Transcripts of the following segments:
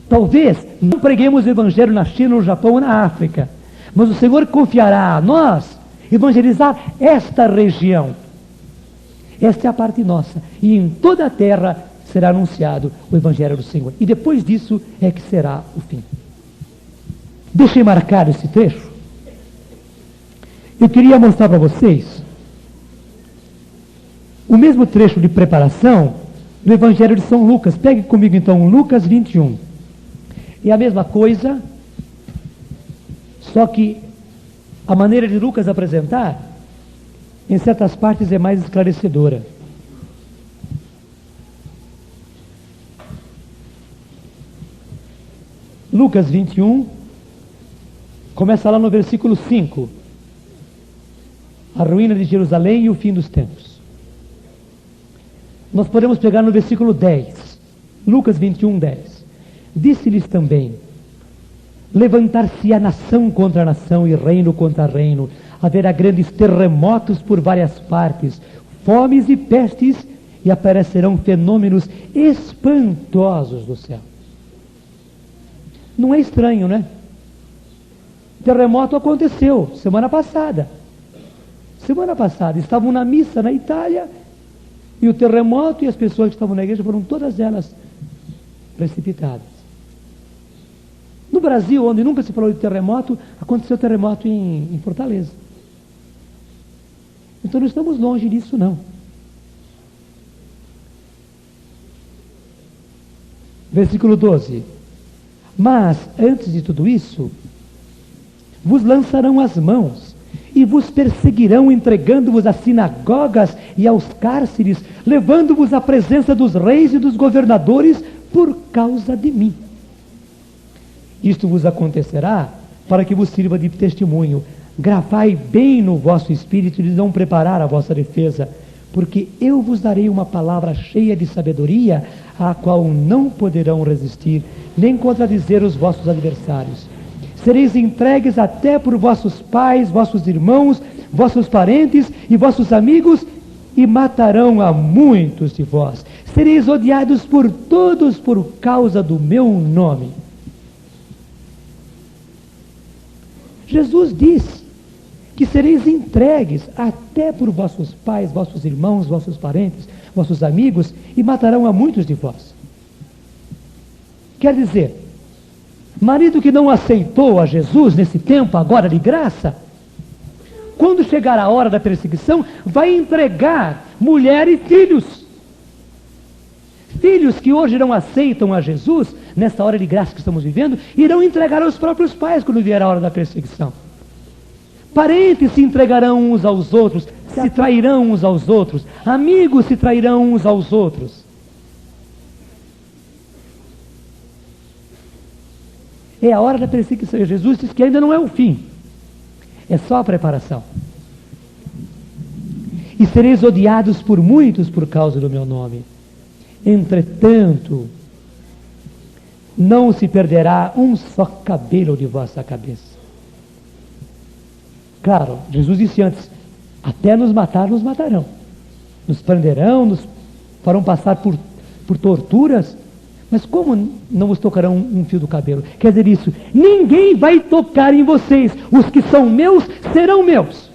Talvez não preguemos o Evangelho na China, no Japão ou na África, mas o Senhor confiará a nós evangelizar esta região. Esta é a parte nossa. E em toda a terra será anunciado o Evangelho do Senhor. E depois disso é que será o fim. Deixem marcar esse trecho. Eu queria mostrar para vocês o mesmo trecho de preparação do Evangelho de São Lucas. Pegue comigo então Lucas 21. É a mesma coisa, só que a maneira de Lucas apresentar, em certas partes, é mais esclarecedora. Lucas 21, começa lá no versículo 5. A ruína de Jerusalém e o fim dos tempos. Nós podemos pegar no versículo 10. Lucas 21, 10. Disse-lhes também: levantar-se-á nação contra nação e reino contra reino. Haverá grandes terremotos por várias partes, fomes e pestes, e aparecerão fenômenos espantosos do céu. Não é estranho, né? Terremoto aconteceu semana passada. Semana passada estavam na missa na Itália, e o terremoto e as pessoas que estavam na igreja foram todas elas precipitadas. No Brasil, onde nunca se falou de terremoto, aconteceu terremoto em Fortaleza. Então não estamos longe disso, não. Versículo 12. Mas, antes de tudo isso, vos lançarão as mãos e vos perseguirão, entregando-vos às sinagogas e aos cárceres, levando-vos à presença dos reis e dos governadores por causa de mim. Isto vos acontecerá para que vos sirva de testemunho. Gravai bem no vosso espírito de não preparar a vossa defesa, porque eu vos darei uma palavra cheia de sabedoria, à qual não poderão resistir, nem contradizer os vossos adversários. Sereis entregues até por vossos pais, vossos irmãos, vossos parentes e vossos amigos, e matarão a muitos de vós. Sereis odiados por todos por causa do meu nome. Jesus diz que sereis entregues até por vossos pais, vossos irmãos, vossos parentes, vossos amigos, e matarão a muitos de vós. Quer dizer, marido que não aceitou a Jesus nesse tempo agora de graça, quando chegar a hora da perseguição, vai entregar mulher e filhos. Filhos que hoje não aceitam a Jesus, nessa hora de graça que estamos vivendo, irão entregar aos próprios pais quando vier a hora da perseguição. Parentes se entregarão uns aos outros, se trairão uns aos outros, amigos se trairão uns aos outros. É a hora da perseguição. E Jesus diz que ainda não é o fim, é só a preparação. E sereis odiados por muitos por causa do meu nome. Entretanto, não se perderá um só cabelo de vossa cabeça. Claro, Jesus disse antes: até nos matar, nos matarão. Nos prenderão, nos farão passar por torturas. Mas como não vos tocarão um fio do cabelo? Quer dizer isso, ninguém vai tocar em vocês. Os que são meus, serão meus.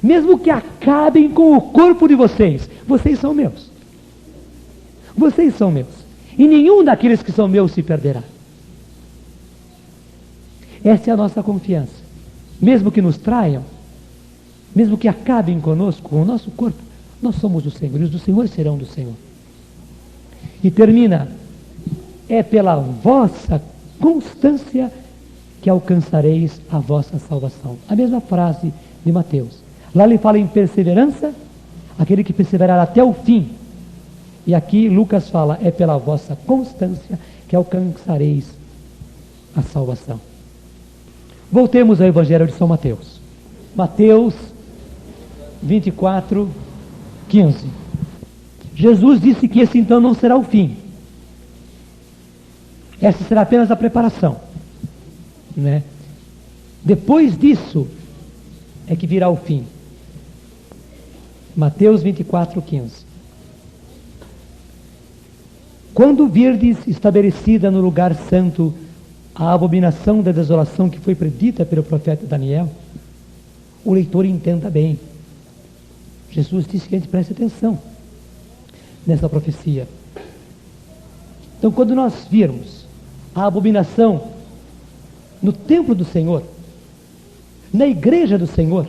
Mesmo que acabem com o corpo de vocês, vocês são meus. Vocês são meus. E nenhum daqueles que são meus se perderá. Essa é a nossa confiança. Mesmo que nos traiam, mesmo que acabem conosco, com o nosso corpo, nós somos do Senhor, e os do Senhor serão do Senhor. E termina: é pela vossa constância que alcançareis a vossa salvação. A mesma frase de Mateus. Lá ele fala em perseverança, aquele que perseverar até o fim. E aqui Lucas fala: é pela vossa constância que alcançareis a salvação. Voltemos ao Evangelho de São Mateus. Mateus 24, 15. Jesus disse que esse então não será o fim. Essa será apenas a preparação, né? Depois disso é que virá o fim. Mateus 24, 15. Quando virdes estabelecida no lugar santo a abominação da desolação que foi predita pelo profeta Daniel, o leitor entenda bem. Jesus disse que a gente preste atenção nessa profecia. Então, quando nós virmos a abominação no templo do Senhor, na igreja do Senhor,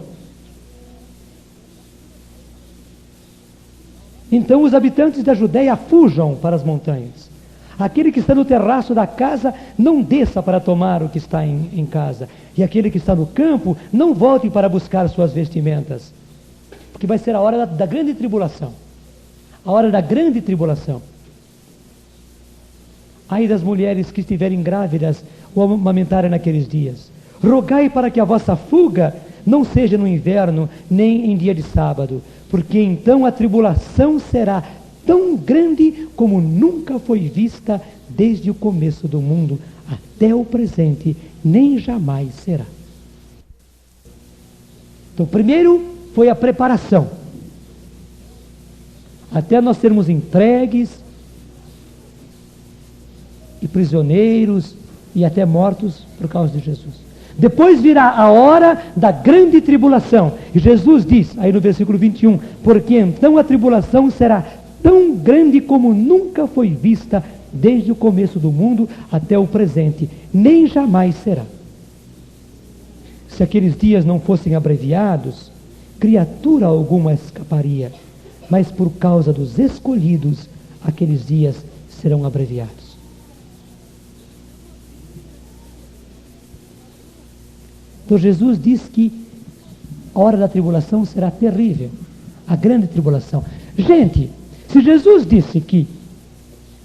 então os habitantes da Judéia fujam para as montanhas. Aquele que está no terraço da casa, não desça para tomar o que está em casa. E aquele que está no campo, não volte para buscar suas vestimentas. Porque vai ser a hora da grande tribulação. A hora da grande tribulação. Ai das mulheres que estiverem grávidas ou amamentarem naqueles dias. Rogai para que a vossa fuga não seja no inverno, nem em dia de sábado, porque então a tribulação será tão grande como nunca foi vista desde o começo do mundo até o presente, nem jamais será. Então, primeiro foi a preparação, até nós sermos entregues e prisioneiros e até mortos por causa de Jesus. Depois virá a hora da grande tribulação. E Jesus diz, aí no versículo 21, porque então a tribulação será tão grande como nunca foi vista desde o começo do mundo até o presente, nem jamais será. Se aqueles dias não fossem abreviados, criatura alguma escaparia, mas por causa dos escolhidos, aqueles dias serão abreviados. Então Jesus diz que a hora da tribulação será terrível, a grande tribulação. Gente, se Jesus disse que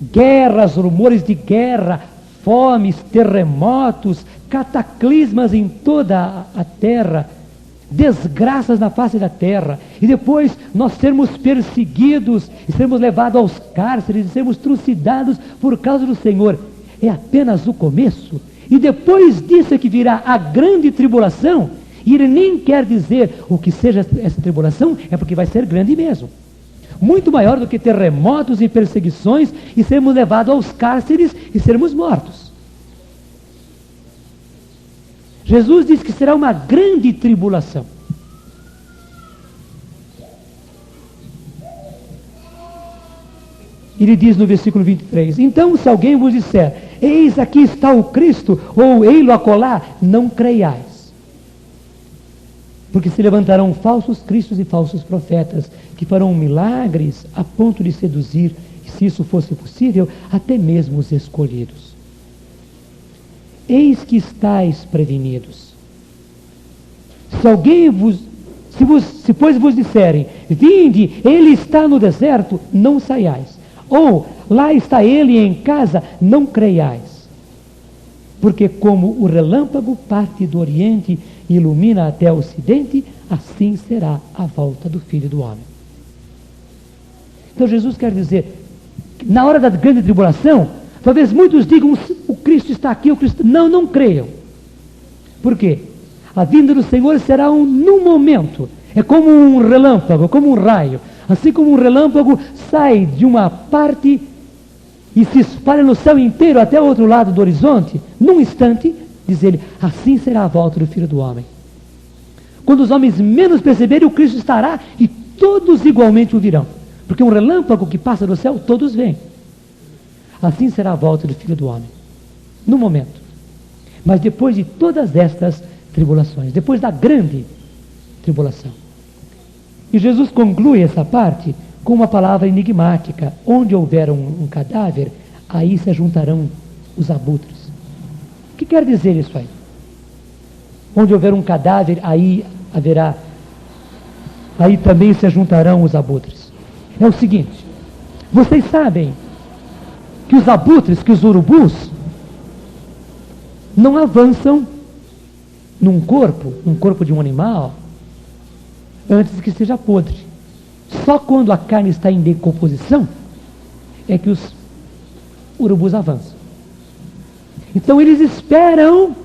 guerras, rumores de guerra, fomes, terremotos, cataclismas em toda a terra, desgraças na face da terra, e depois nós sermos perseguidos, e sermos levados aos cárceres, e sermos trucidados por causa do Senhor, é apenas o começo. E depois disso é que virá a grande tribulação, e ele nem quer dizer o que seja essa tribulação, é porque vai ser grande mesmo. Muito maior do que terremotos e perseguições, e sermos levados aos cárceres e sermos mortos. Jesus diz que será uma grande tribulação. Ele diz no versículo 23, então se alguém vos disser, eis aqui está o Cristo, ou ei-lo acolá, não creiais. Porque se levantarão falsos cristos e falsos profetas, que farão milagres a ponto de seduzir, e se isso fosse possível, até mesmo os escolhidos. Eis que estáis prevenidos. Se alguém se pois vos disserem, vinde, ele está no deserto, não saiais. Ou, lá está ele em casa, não creiais. Porque como o relâmpago parte do oriente e ilumina até o ocidente, assim será a volta do Filho do Homem. Então Jesus quer dizer, na hora da grande tribulação, talvez muitos digam, o Cristo está aqui, o Cristo... Não creiam. Por quê? A vinda do Senhor será num momento. É como um relâmpago, como um raio. Assim como um relâmpago sai de uma parte e se espalha no céu inteiro até o outro lado do horizonte, num instante, diz ele, assim será a volta do Filho do Homem. Quando os homens menos perceberem, o Cristo estará e todos igualmente o virão. Porque um relâmpago que passa do céu, todos veem. Assim será a volta do Filho do Homem. No momento. Mas depois de todas estas tribulações, depois da grande tribulação. E Jesus conclui essa parte com uma palavra enigmática. Onde houver um cadáver, aí se juntarão os abutres. O que quer dizer isso aí? Onde houver um cadáver, aí também se juntarão os abutres. É o seguinte, vocês sabem que os abutres, que os urubus, não avançam num corpo de um animal, antes que esteja podre. Só quando a carne está em decomposição é que os urubus avançam. Então eles esperam,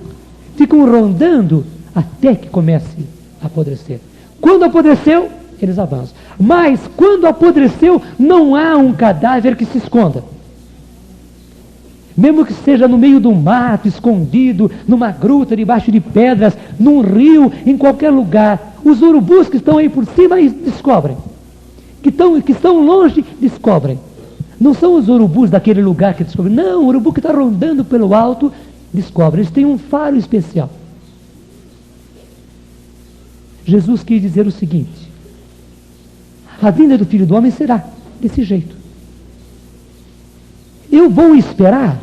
ficam rondando até que comece a apodrecer. Quando apodreceu, eles avançam. Mas quando apodreceu, não há um cadáver que se esconda. mesmo que seja no meio do mato, escondido, numa gruta, debaixo de pedras, num rio, em qualquer lugar, os urubus que estão aí por cima descobrem. Que estão longe, descobrem. Não são os urubus daquele lugar que descobrem. Não, o urubu que está rondando pelo alto, descobre. Eles têm um faro especial. Jesus quis dizer o seguinte: a vinda do Filho do Homem será desse jeito. Eu vou esperar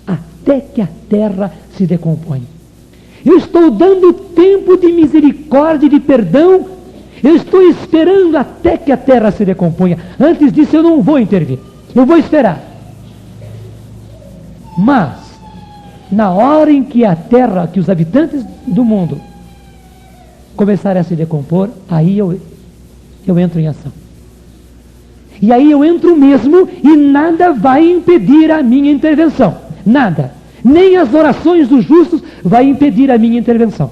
até que a terra se decomponha. Eu estou dando tempo de misericórdia e de perdão. Eu estou esperando até que a terra se decomponha. Antes disso eu não vou intervir. Eu vou esperar. Mas, na hora em que a terra, que os habitantes do mundo começarem a se decompor, aí eu entro em ação. E aí eu entro mesmo e nada vai impedir a minha intervenção. Nada. Nem as orações dos justos vai impedir a minha intervenção.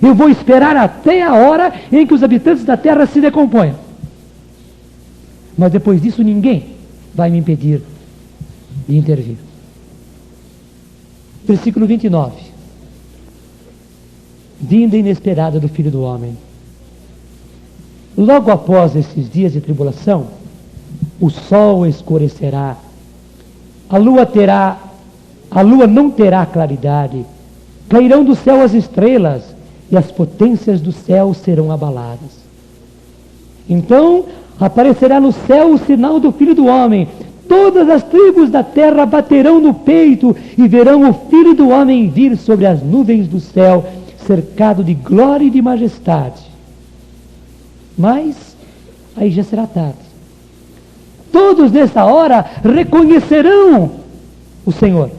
Eu vou esperar até a hora em que os habitantes da terra se decomponham. Mas depois disso ninguém vai me impedir de intervir. Versículo 29. Vinda inesperada do Filho do Homem. Logo após esses dias de tribulação, o sol escurecerá, a lua não terá claridade, cairão do céu as estrelas, e as potências do céu serão abaladas. Então aparecerá no céu o sinal do Filho do Homem. Todas as tribos da terra baterão no peito e verão o Filho do Homem vir sobre as nuvens do céu, cercado de glória e de majestade. Mas aí já será tarde. Todos nessa hora reconhecerão o Senhor.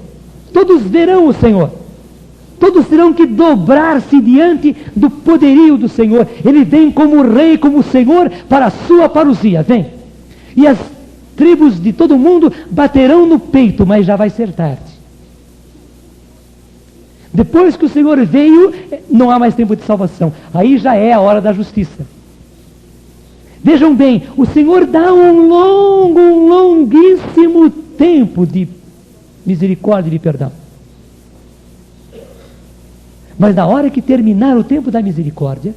Todos verão o Senhor. Todos terão que dobrar-se diante do poderio do Senhor. Ele vem como rei, como Senhor, para a sua parousia. Vem. E as tribos de todo mundo baterão no peito, mas já vai ser tarde. Depois que o Senhor veio, não há mais tempo de salvação. Aí já é a hora da justiça. Vejam bem, o Senhor dá um longuíssimo tempo de misericórdia e de perdão. Mas na hora que terminar o tempo da misericórdia,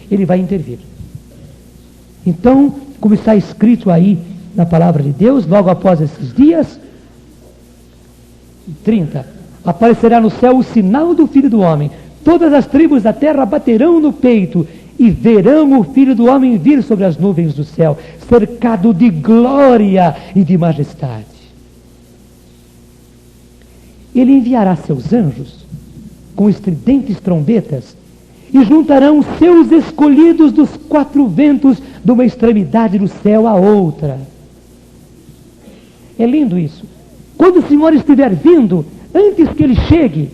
Ele vai intervir. Então, como está escrito aí na palavra de Deus, logo após esses dias, 30, aparecerá no céu o sinal do Filho do Homem. Todas as tribos da terra baterão no peito e verão o Filho do Homem vir sobre as nuvens do céu, cercado de glória e de majestade. Ele enviará seus anjos com estridentes trombetas, e juntarão seus escolhidos dos quatro ventos, de uma extremidade do céu à outra. É lindo isso. Quando o Senhor estiver vindo, antes que Ele chegue,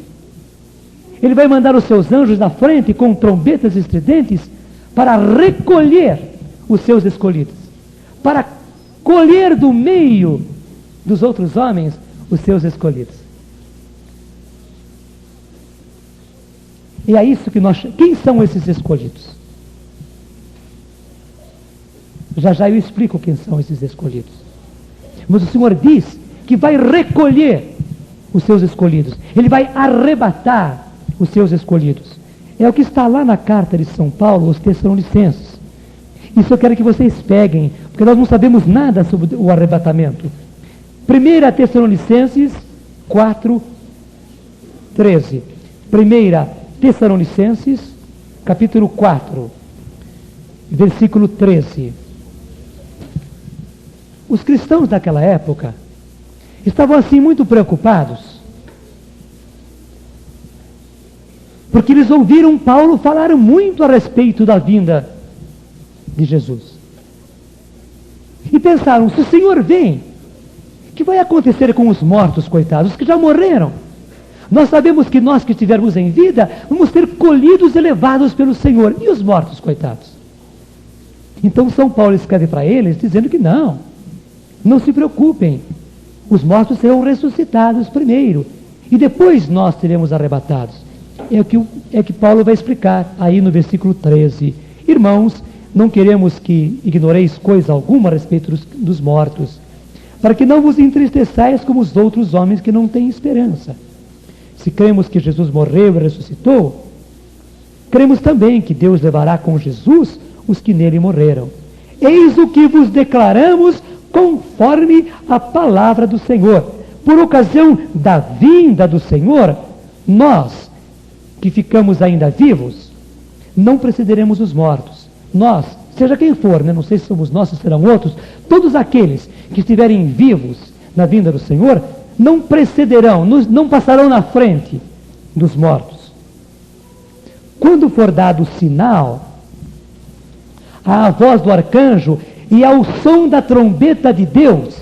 Ele vai mandar os seus anjos na frente com trombetas estridentes para recolher os seus escolhidos, para colher do meio dos outros homens os seus escolhidos. E é isso que nós... Quem são esses escolhidos? Já eu explico quem são esses escolhidos. Mas o Senhor diz que vai recolher os seus escolhidos. Ele vai arrebatar os seus escolhidos. É o que está lá na carta de São Paulo aos Tessalonicenses. Isso eu quero que vocês peguem, porque nós não sabemos nada sobre o arrebatamento. 1 Tessalonicenses 4, 13. 1 Tessalonicenses, capítulo 4, versículo 13. Os cristãos daquela época estavam assim muito preocupados, porque eles ouviram Paulo falar muito a respeito da vinda de Jesus. E pensaram, se o Senhor vem, o que vai acontecer com os mortos, coitados, os que já morreram? Nós sabemos que nós que estivermos em vida, vamos ser colhidos e levados pelo Senhor. E os mortos, coitados? Então São Paulo escreve para eles, dizendo que não se preocupem. Os mortos serão ressuscitados primeiro, e depois nós seremos arrebatados. É que Paulo vai explicar aí no versículo 13. Irmãos, não queremos que ignoreis coisa alguma a respeito dos mortos, para que não vos entristeçais como os outros homens que não têm esperança. Se cremos que Jesus morreu e ressuscitou, cremos também que Deus levará com Jesus os que nele morreram. Eis o que vos declaramos conforme a palavra do Senhor. Por ocasião da vinda do Senhor, nós, que ficamos ainda vivos, não precederemos os mortos. Nós, seja quem for, não sei se somos nós, se serão outros, todos aqueles que estiverem vivos na vinda do Senhor, não precederão, não passarão na frente dos mortos. Quando for dado o sinal, à voz do arcanjo e ao som da trombeta de Deus,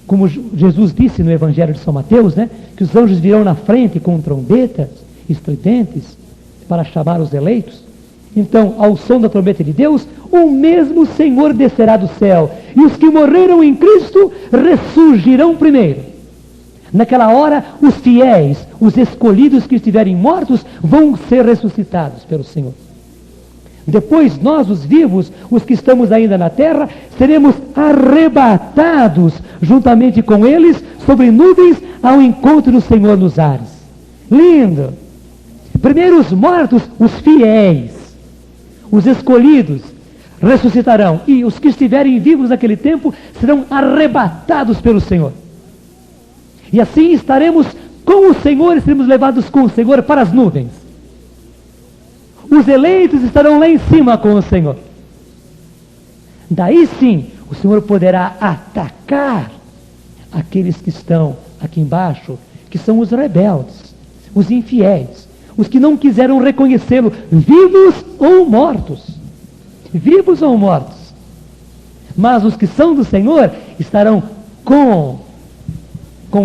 como Jesus disse no Evangelho de São Mateus, que os anjos virão na frente com trombetas estridentes para chamar os eleitos. Então, ao som da trombeta de Deus, o mesmo Senhor descerá do céu, e os que morreram em Cristo ressurgirão primeiro. Naquela hora, os fiéis, os escolhidos que estiverem mortos, vão ser ressuscitados pelo Senhor. Depois, nós, os vivos, os que estamos ainda na terra, seremos arrebatados juntamente com eles sobre nuvens ao encontro do Senhor nos ares. Lindo! Primeiro os mortos, os fiéis, os escolhidos, ressuscitarão. E os que estiverem vivos naquele tempo serão arrebatados pelo Senhor. E assim estaremos com o Senhor e seremos levados com o Senhor para as nuvens. Os eleitos estarão lá em cima com o Senhor. Daí sim, o Senhor poderá atacar aqueles que estão aqui embaixo, que são os rebeldes, os infiéis, os que não quiseram reconhecê-lo, vivos ou mortos. Vivos ou mortos. Mas os que são do Senhor estarão com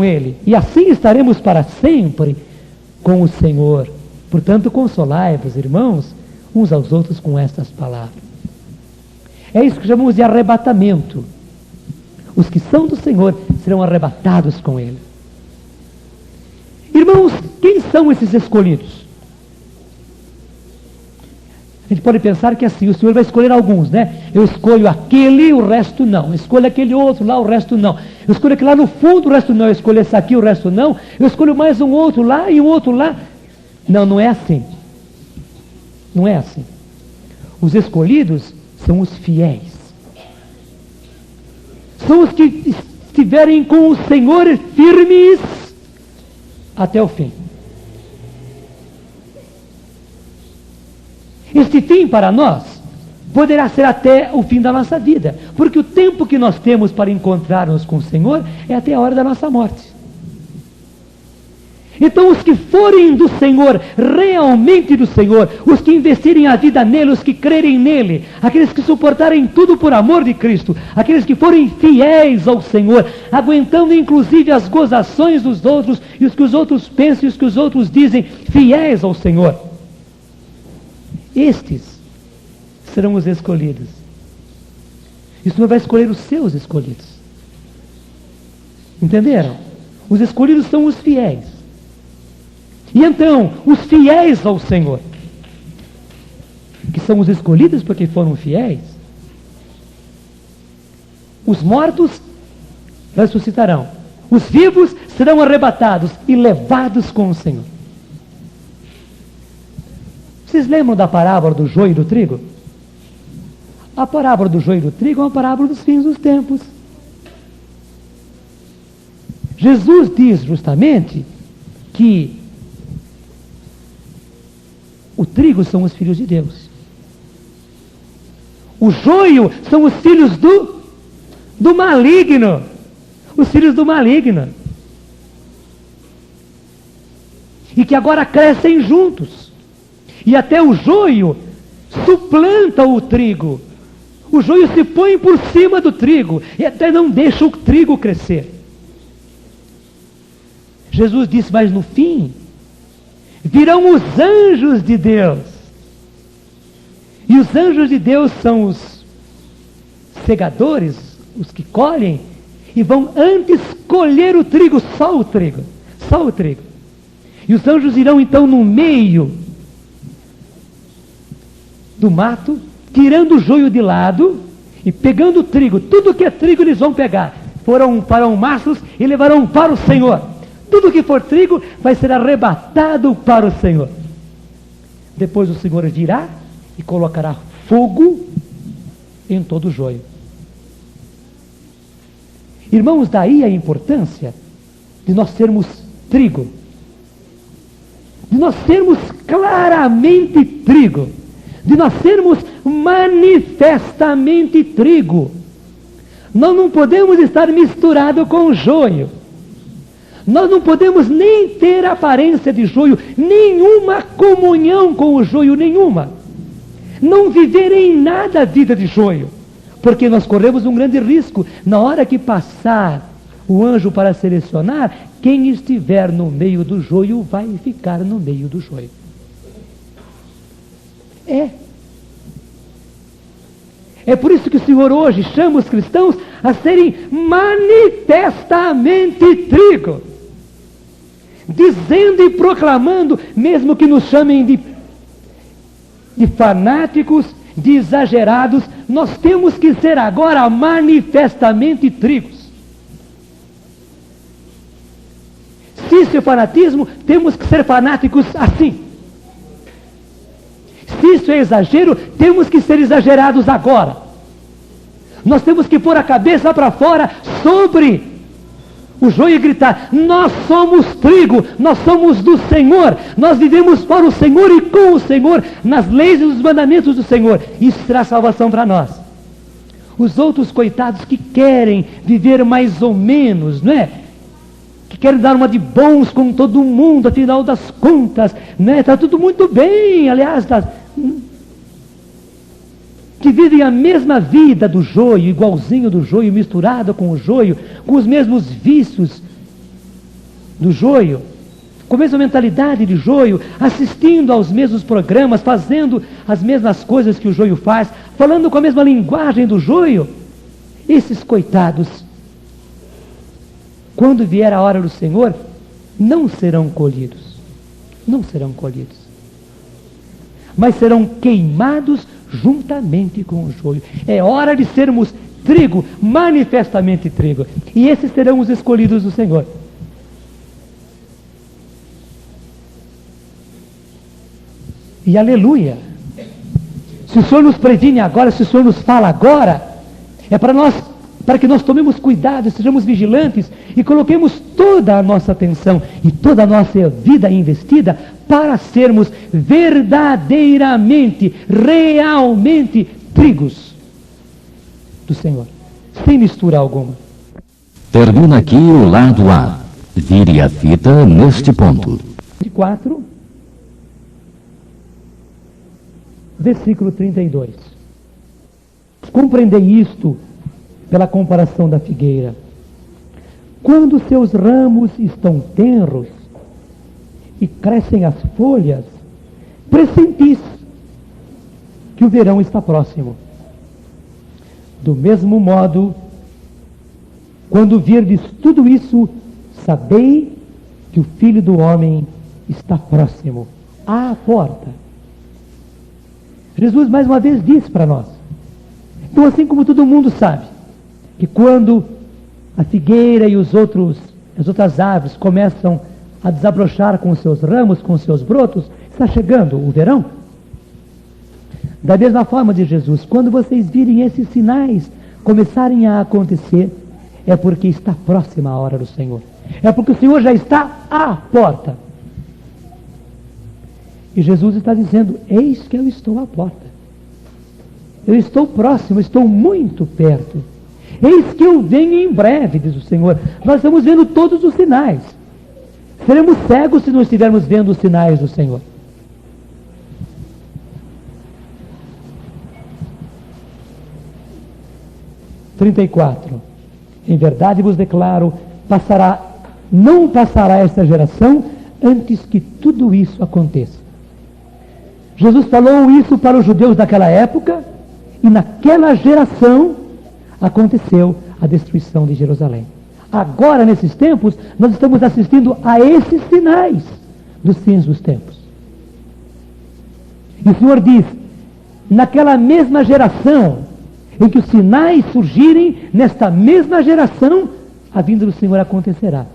Ele. E assim estaremos para sempre com o Senhor. Portanto, consolai-vos, irmãos, uns aos outros com estas palavras. É isso que chamamos de arrebatamento. Os que são do Senhor serão arrebatados com Ele. Irmãos, quem são esses escolhidos? A gente pode pensar que assim, o Senhor vai escolher alguns, Eu escolho aquele, o resto não. Eu escolho aquele outro lá, o resto não. Eu escolho aquele lá no fundo, o resto não. Eu escolho esse aqui, o resto não. Eu escolho mais um outro lá e um outro lá. Não, não é assim. Não é assim. Os escolhidos são os fiéis. São os que estiverem com o Senhor firmes até o fim. Este fim para nós poderá ser até o fim da nossa vida, porque o tempo que nós temos para encontrar-nos com o Senhor é até a hora da nossa morte. Então os que forem do Senhor, realmente do Senhor, os que investirem a vida nele, os que crerem nele, aqueles que suportarem tudo por amor de Cristo, aqueles que forem fiéis ao Senhor, aguentando inclusive as gozações dos outros, e os que os outros pensam e os que os outros dizem, fiéis ao Senhor, estes serão os escolhidos. E o Senhor vai escolher os seus escolhidos. Entenderam? Os escolhidos são os fiéis. E então, os fiéis ao Senhor, que são os escolhidos porque foram fiéis, os mortos ressuscitarão, os vivos serão arrebatados e levados com o Senhor. Vocês lembram da parábola do joio e do trigo? A parábola do joio e do trigo é uma parábola dos fins dos tempos. Jesus diz justamente que o trigo são os filhos de Deus. O joio são os filhos do maligno. Os filhos do maligno. E que agora crescem juntos. E até o joio suplanta o trigo. O joio se põe por cima do trigo e até não deixa o trigo crescer. Jesus disse, mas no fim virão os anjos de Deus. E os anjos de Deus são os segadores, os que colhem, e vão antes colher o trigo, só o trigo. Só o trigo. E os anjos irão então no meio do mato, tirando o joio de lado e pegando o trigo. Tudo que é trigo eles vão pegar. farão machos e levarão para o Senhor. Tudo que for trigo vai ser arrebatado para o Senhor. Depois o Senhor virá e colocará fogo em todo o joio. Irmãos, daí a importância de nós sermos trigo. De nós sermos claramente trigo. De nós sermos manifestamente trigo. Nós não podemos estar misturados com o joio. Nós não podemos nem ter aparência de joio, nenhuma comunhão com o joio, nenhuma. Não viver em nada a vida de joio, porque nós corremos um grande risco. Na hora que passar o anjo para selecionar, quem estiver no meio do joio vai ficar no meio do joio. É por isso que o Senhor hoje chama os cristãos a serem manifestamente trigo. Dizendo e proclamando, mesmo que nos chamem de fanáticos, de exagerados, nós temos que ser agora manifestamente trigos. Se isso é fanatismo, temos que ser fanáticos assim. Se isso é exagero, temos que ser exagerados agora. Nós temos que pôr a cabeça para fora sobre o joio e gritar: nós somos trigo, nós somos do Senhor, nós vivemos para o Senhor e com o Senhor, nas leis e nos mandamentos do Senhor. Isso será salvação para nós. Os outros coitados que querem viver mais ou menos, não é? Que querem dar uma de bons com todo mundo, afinal das contas, né? Está tudo muito bem, aliás, que vivem a mesma vida do joio, igualzinho do joio, misturado com o joio, com os mesmos vícios do joio, com a mesma mentalidade de joio, assistindo aos mesmos programas, fazendo as mesmas coisas que o joio faz, falando com a mesma linguagem do joio. Esses coitados, quando vier a hora do Senhor, não serão colhidos. Não serão colhidos. Mas serão queimados juntamente com o joio. É hora de sermos trigo, manifestamente trigo. E esses serão os escolhidos do Senhor. E aleluia! Se o Senhor nos previne agora, se o Senhor nos fala agora, é para que nós tomemos cuidado, sejamos vigilantes e coloquemos toda a nossa atenção e toda a nossa vida investida para sermos verdadeiramente, realmente trigos do Senhor, sem mistura alguma. Termina aqui o lado A. Vire a fita neste ponto. 4, versículo 32. Compreendei isto pela comparação da figueira. Quando seus ramos estão tenros e crescem as folhas, pressentis que o verão está próximo. Do mesmo modo, quando virdes tudo isso, sabei que o Filho do Homem está próximo, à porta. Jesus mais uma vez diz para nós. Então, assim como todo mundo sabe, que quando a figueira e as outras árvores começam a desabrochar com os seus ramos, com os seus brotos, está chegando o verão. Da mesma forma de Jesus, quando vocês virem esses sinais começarem a acontecer, é porque está próxima a hora do Senhor. É porque o Senhor já está à porta. E Jesus está dizendo: eis que eu estou à porta. Eu estou próximo, estou muito perto. Eis que eu venho em breve, diz o Senhor. Nós estamos vendo todos os sinais. Seremos cegos se não estivermos vendo os sinais do Senhor. Em verdade vos declaro, não passará esta geração antes que tudo isso aconteça. Jesus falou isso para os judeus daquela época, e naquela geração aconteceu a destruição de Jerusalém. Agora, nesses tempos, nós estamos assistindo a esses sinais dos fins dos tempos. E o Senhor diz: naquela mesma geração em que os sinais surgirem nesta mesma geração, a vinda do Senhor acontecerá.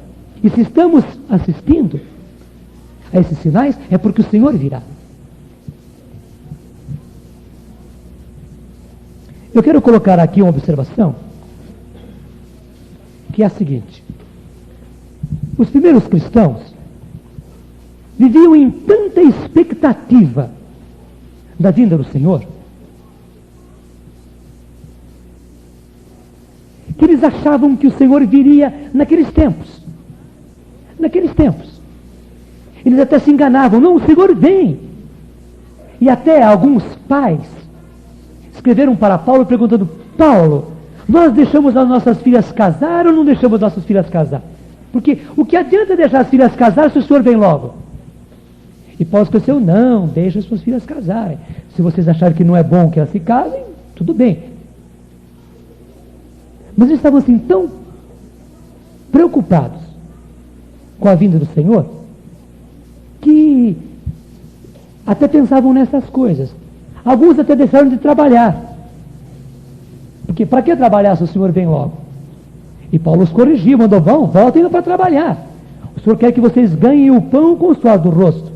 E se estamos assistindo a esses sinais, é porque o Senhor virá. Eu quero colocar aqui uma observação, que é a seguinte: os primeiros cristãos viviam em tanta expectativa da vinda do Senhor, que eles achavam que o Senhor viria naqueles tempos. Naqueles tempos. Eles até se enganavam. Não, o Senhor vem. E até alguns pais escreveram para Paulo perguntando: Paulo, nós deixamos as nossas filhas casar ou não deixamos nossas filhas casar? Porque o que adianta deixar as filhas casar se o Senhor vem logo? E Paulo escreveu: não, deixa as suas filhas casarem. Se vocês acharem que não é bom que elas se casem, tudo bem. Mas eles estavam assim tão preocupados com a vinda do Senhor, que até pensavam nessas coisas. Alguns até deixaram de trabalhar. Porque para que trabalhar se o Senhor vem logo? E Paulo os corrigiu, mandou: voltem para trabalhar. O Senhor quer que vocês ganhem o pão com o suor do rosto.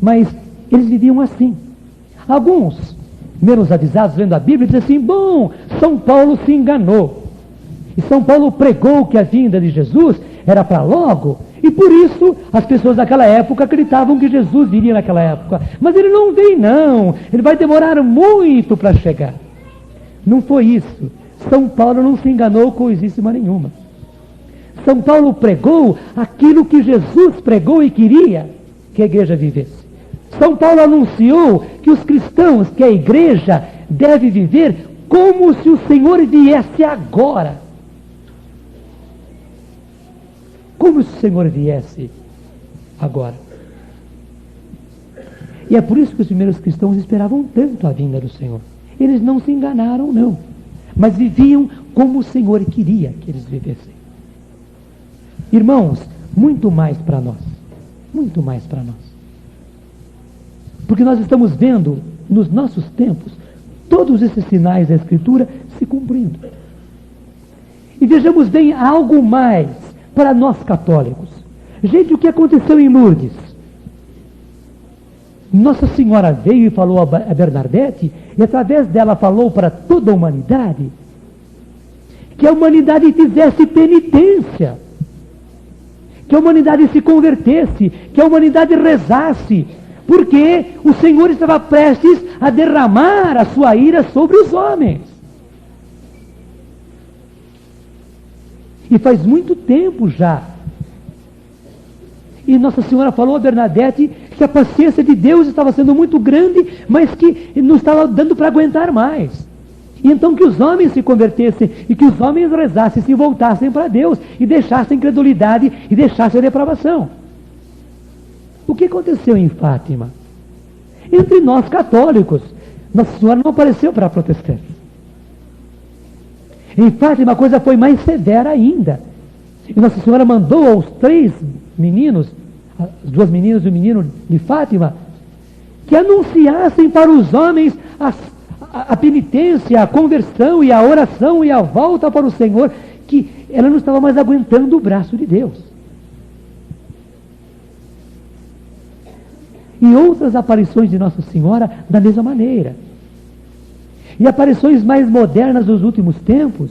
Mas eles viviam assim. Alguns, menos avisados, lendo a Bíblia, dizem assim: bom, São Paulo se enganou. E São Paulo pregou que a vinda de Jesus era para logo, e por isso as pessoas daquela época acreditavam que Jesus viria naquela época. Mas ele não vem não, ele vai demorar muito para chegar. Não foi isso. São Paulo não se enganou coisíssima nenhuma. São Paulo pregou aquilo que Jesus pregou e queria que a igreja vivesse. São Paulo anunciou que os cristãos, que a igreja deve viver como se o Senhor viesse agora. Como se o Senhor viesse agora. E é por isso que os primeiros cristãos esperavam tanto a vinda do Senhor. Eles não se enganaram, não. Mas viviam como o Senhor queria que eles vivessem. Irmãos, muito mais para nós. Muito mais para nós. Porque nós estamos vendo, nos nossos tempos, todos esses sinais da Escritura se cumprindo. E vejamos bem algo mais para nós católicos. Gente, o que aconteceu em Lourdes? Nossa Senhora veio e falou a Bernadette, e através dela falou para toda a humanidade, que a humanidade fizesse penitência, que a humanidade se convertesse, que a humanidade rezasse, porque o Senhor estava prestes a derramar a sua ira sobre os homens. E faz muito tempo já. E Nossa Senhora falou a Bernadette que a paciência de Deus estava sendo muito grande, mas que não estava dando para aguentar mais. E então que os homens se convertessem, e que os homens rezassem, se voltassem para Deus, e deixassem credulidade, e deixassem a depravação. O que aconteceu em Fátima? Entre nós católicos, Nossa Senhora não apareceu para protestantes. Em Fátima a coisa foi mais severa ainda. E Nossa Senhora mandou aos 3 meninos, as 2 meninas e o menino de Fátima, que anunciassem para os homens a penitência, a conversão e a oração e a volta para o Senhor, que ela não estava mais aguentando o braço de Deus. E outras aparições de Nossa Senhora da mesma maneira. E aparições mais modernas dos últimos tempos,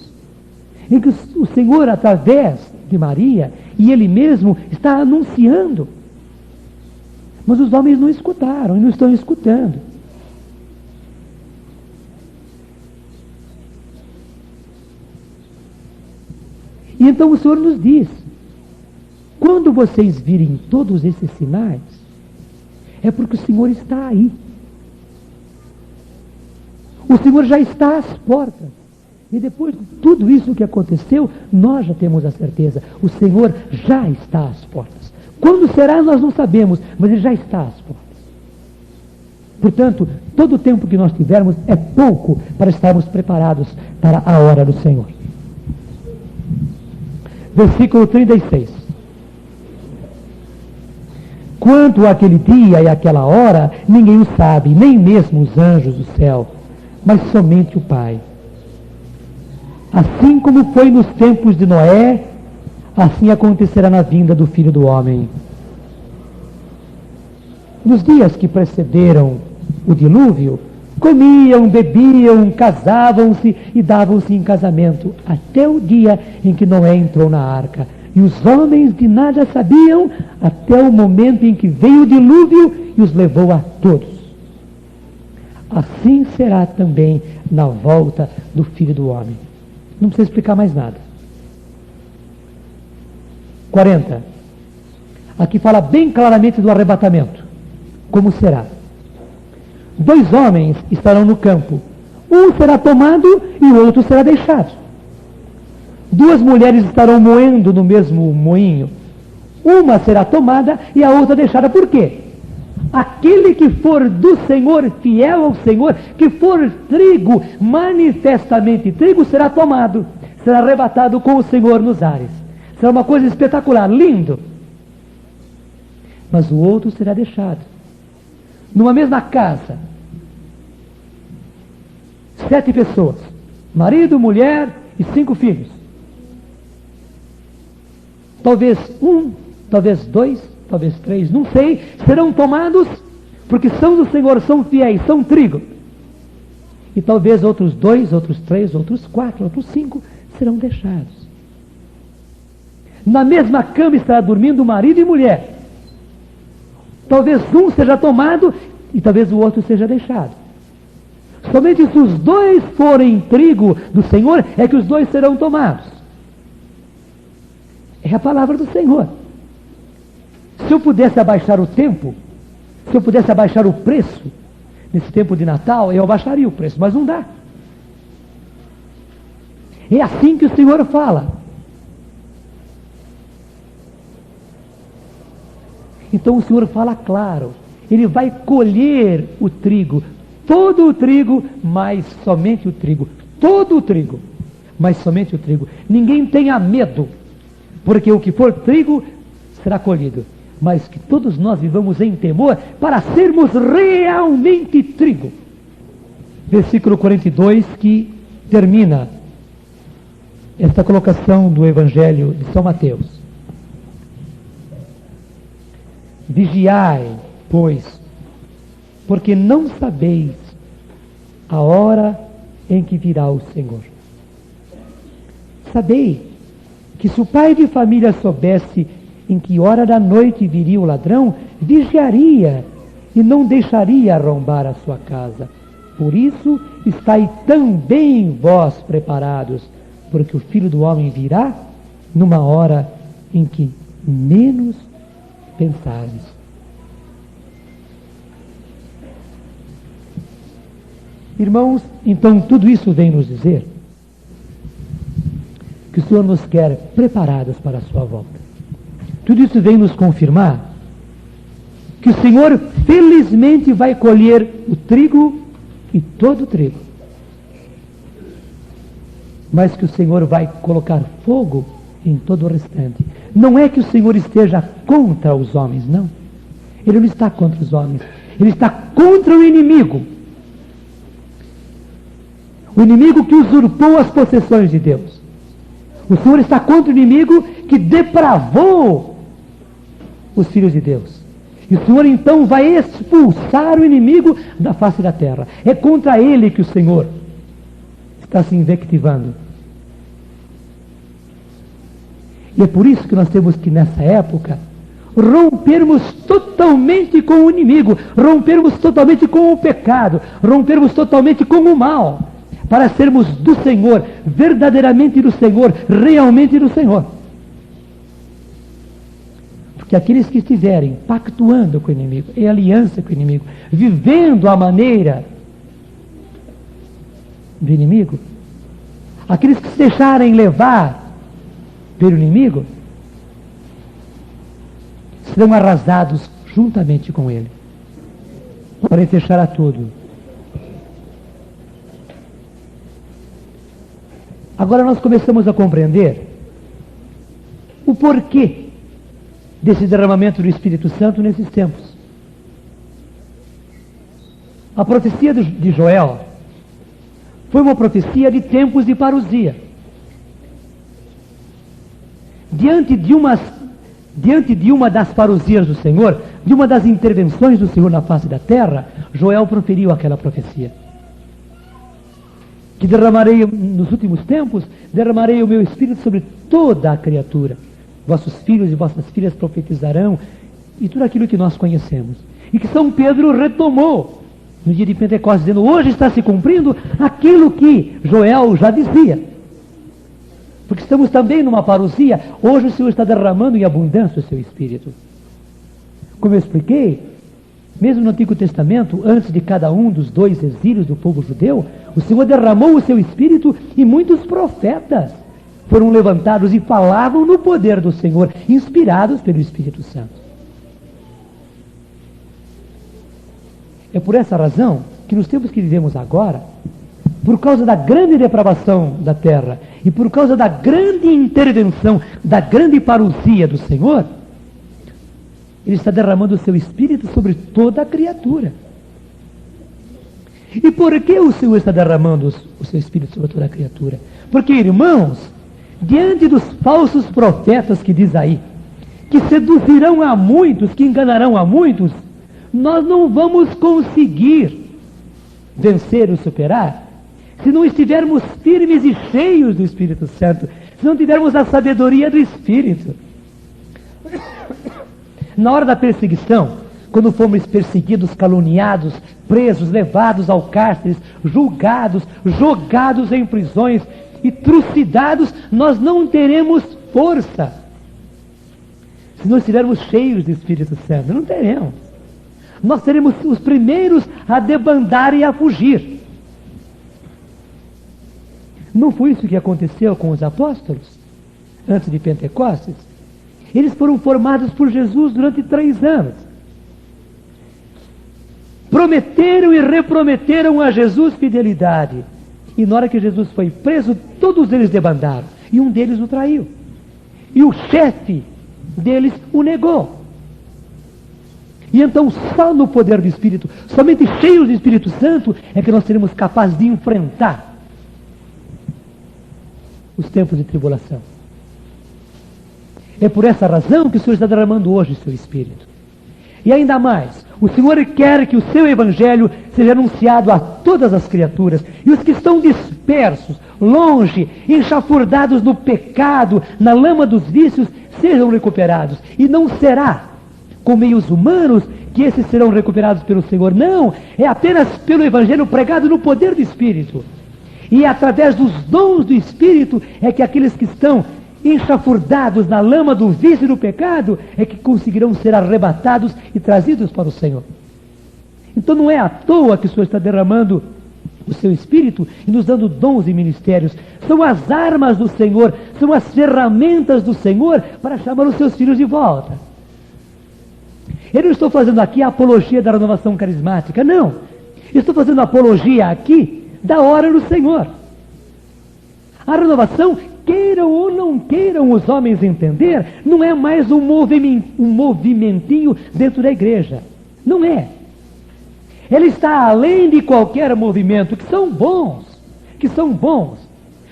em que o Senhor, através de Maria, e Ele mesmo está anunciando. Mas os homens não escutaram e não estão escutando. E então o Senhor nos diz: quando vocês virem todos esses sinais, é porque o Senhor está aí. O Senhor já está às portas. E depois de tudo isso que aconteceu, nós já temos a certeza. O Senhor já está às portas. Quando será, nós não sabemos, mas Ele já está às portas. Portanto, todo o tempo que nós tivermos é pouco para estarmos preparados para a hora do Senhor. Versículo 36. Quanto àquele dia e àquela hora, ninguém o sabe, nem mesmo os anjos do céu, mas somente o Pai. Assim como foi nos tempos de Noé, assim acontecerá na vinda do Filho do Homem. Nos dias que precederam o dilúvio, comiam, bebiam, casavam-se e davam-se em casamento, até o dia em que Noé entrou na arca. E os homens de nada sabiam, até o momento em que veio o dilúvio e os levou a todos. Assim será também na volta do Filho do Homem. Não precisa explicar mais nada. 40. Aqui fala bem claramente do arrebatamento. Como será? 2 homens estarão no campo. Um será tomado e o outro será deixado. 2 mulheres estarão moendo no mesmo moinho. Uma será tomada e a outra deixada. Por quê? Aquele que for do Senhor, fiel ao Senhor, que for trigo, manifestamente trigo, será tomado, será arrebatado com o Senhor nos ares. Será uma coisa espetacular, lindo. Mas o outro será deixado. Numa mesma casa, 7 pessoas, marido, mulher e 5 filhos. Talvez 1, talvez 2, talvez 3, não sei, serão tomados, porque são do Senhor, são fiéis, são trigo. E talvez outros 2, outros 3, outros 4, outros 5 serão deixados. Na mesma cama estará dormindo marido e mulher. Talvez um seja tomado e talvez o outro seja deixado. Somente se os 2 forem trigo do Senhor, é que os 2 serão tomados. É a palavra do Senhor. Se eu pudesse abaixar o tempo, se eu pudesse abaixar o preço, nesse tempo de Natal, eu abaixaria o preço, mas não dá. É assim que o Senhor fala. Então o Senhor fala claro, Ele vai colher o trigo, todo o trigo, mas somente o trigo, todo o trigo, mas somente o trigo. Ninguém tenha medo, porque o que for trigo será colhido, mas que todos nós vivamos em temor para sermos realmente trigo. Versículo 42 que termina esta colocação do Evangelho de São Mateus. Vigiai, pois, porque não sabeis a hora em que virá o Senhor. Sabei que se o pai de família soubesse em que hora da noite viria o ladrão, vigiaria e não deixaria arrombar a sua casa. Por isso, estai também vós preparados, porque o Filho do Homem virá numa hora em que menos pensardes. Irmãos, então tudo isso vem nos dizer que o Senhor nos quer preparados para a sua volta. Tudo isso vem nos confirmar que o Senhor felizmente vai colher o trigo e todo o trigo, mas que o Senhor vai colocar fogo em todo o restante. Não é que o Senhor esteja contra os homens, não. Ele não está contra os homens. Ele está contra o inimigo. O inimigo que usurpou as possessões de Deus. O Senhor está contra o inimigo que depravou os filhos de Deus. E o Senhor então vai expulsar o inimigo da face da terra. É contra ele que o Senhor está se invectivando. E é por isso que nós temos que, nessa época, rompermos totalmente com o inimigo, rompermos totalmente com o pecado, rompermos totalmente com o mal, para sermos do Senhor, verdadeiramente do Senhor, realmente do Senhor. Porque aqueles que estiverem pactuando com o inimigo, em aliança com o inimigo, vivendo à maneira do inimigo, aqueles que se deixarem levar pelo inimigo, serão arrasados juntamente com ele. Para fechar a tudo. Agora nós começamos a compreender o porquê desse derramamento do Espírito Santo nesses tempos. A profecia de Joel Foi uma profecia de tempos de parousia. Diante de uma das parousias do Senhor, de uma das intervenções do Senhor na face da terra, Joel proferiu aquela profecia. Que derramarei nos últimos tempos, derramarei o meu espírito sobre toda a criatura. Vossos filhos e vossas filhas profetizarão, e tudo aquilo que nós conhecemos. E que São Pedro retomou no dia de Pentecostes, dizendo: hoje está se cumprindo aquilo que Joel já dizia. Porque estamos também numa parousia, hoje o Senhor está derramando em abundância o seu Espírito. Como eu expliquei, mesmo no Antigo Testamento, antes de cada um dos 2 exílios do povo judeu, o Senhor derramou o seu Espírito e muitos profetas foram levantados e falavam no poder do Senhor, inspirados pelo Espírito Santo. É por essa razão que nos tempos que vivemos agora, por causa da grande depravação da terra e por causa da grande intervenção, da grande parousia do Senhor, Ele está derramando o seu Espírito sobre toda a criatura. E por que o Senhor está derramando o seu Espírito sobre toda a criatura? Porque, irmãos, diante dos falsos profetas que diz aí, que seduzirão a muitos, que enganarão a muitos, nós não vamos conseguir vencer ou superar se não estivermos firmes e cheios do Espírito Santo, se não tivermos a sabedoria do Espírito. Na hora da perseguição, quando fomos perseguidos, caluniados, presos, levados ao cárcere, julgados, jogados em prisões e trucidados, nós não teremos força se não estivermos cheios do Espírito Santo. Não teremos. Nós seremos os primeiros a debandar e a fugir. Não foi isso que aconteceu com os apóstolos antes de Pentecostes? Eles foram formados por Jesus durante 3 anos. Prometeram e reprometeram a Jesus fidelidade. E na hora que Jesus foi preso, todos eles debandaram. E um deles o traiu. E o chefe deles o negou. E então só no poder do Espírito, somente cheios do Espírito Santo, é que nós seremos capazes de enfrentar os tempos de tribulação. É por essa razão que o Senhor está derramando hoje o seu Espírito. E ainda mais, o Senhor quer que o seu Evangelho seja anunciado a todas as criaturas. E os que estão dispersos, longe, enxafurdados no pecado, na lama dos vícios, sejam recuperados. E não será com meios humanos que esses serão recuperados pelo Senhor. Não, é apenas pelo Evangelho pregado no poder do Espírito. E através dos dons do Espírito é que aqueles que estão enxafurdados na lama do vício e do pecado é que conseguirão ser arrebatados e trazidos para o Senhor. Então não é à toa que o Senhor está derramando o seu Espírito e nos dando dons e ministérios. São as armas do Senhor, são as ferramentas do Senhor para chamar os seus filhos de volta. Eu não estou fazendo aqui a apologia da renovação carismática, não. Eu estou fazendo a apologia aqui da hora do Senhor. A renovação, queiram ou não queiram os homens entender, não é mais um movimentinho dentro da igreja. Não é. Ela está além de qualquer movimento, que são bons.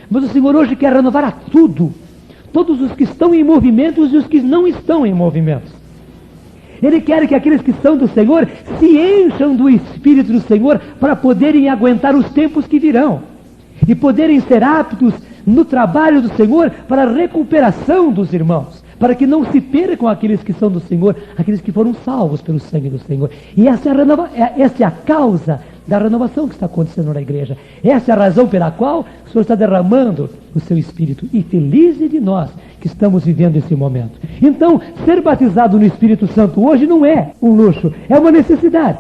Mas o Senhor hoje quer renovar a tudo. Todos os que estão em movimentos e os que não estão em movimentos. Ele quer que aqueles que são do Senhor se encham do Espírito do Senhor para poderem aguentar os tempos que virão. E poderem ser aptos no trabalho do Senhor para a recuperação dos irmãos. Para que não se percam aqueles que são do Senhor, aqueles que foram salvos pelo sangue do Senhor. E essa é a causa da renovação que está acontecendo na igreja. Essa é a razão pela qual o Senhor está derramando o seu Espírito. E felizes de nós que estamos vivendo esse momento. Então, ser batizado no Espírito Santo hoje não é um luxo, é uma necessidade.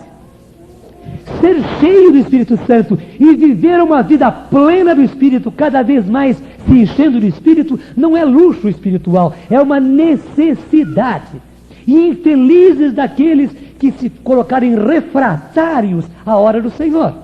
Ser cheio do Espírito Santo e viver uma vida plena do Espírito, cada vez mais se enchendo do Espírito, não é luxo espiritual, é uma necessidade. E infelizes daqueles que se colocarem refratários à hora do Senhor.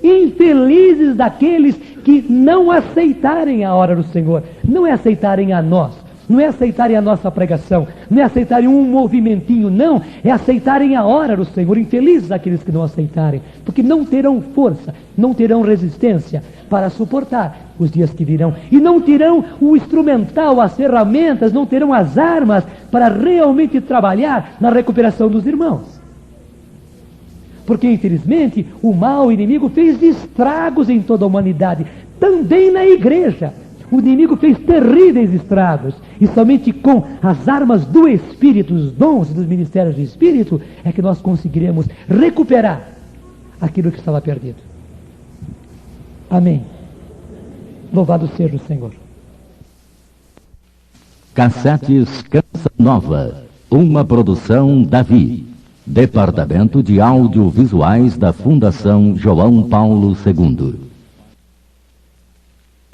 Infelizes daqueles que não aceitarem a hora do Senhor. Não é aceitarem a nós, Não é aceitarem a nossa pregação, não é aceitarem um movimentinho, não, é aceitarem a hora do Senhor. Infelizes aqueles que não aceitarem, porque não terão força, não terão resistência para suportar os dias que virão, e não terão o instrumental, as ferramentas, não terão as armas para realmente trabalhar na recuperação dos irmãos. Porque infelizmente o mal, o inimigo, fez estragos em toda a humanidade, também na igreja. O inimigo fez terríveis estragos, e somente com as armas do Espírito, os dons dos ministérios do Espírito, é que nós conseguiremos recuperar aquilo que estava perdido. Amém. Louvado seja o Senhor. Cassetes Canção Nova, uma produção Davi, Departamento de Audiovisuais da Fundação João Paulo II.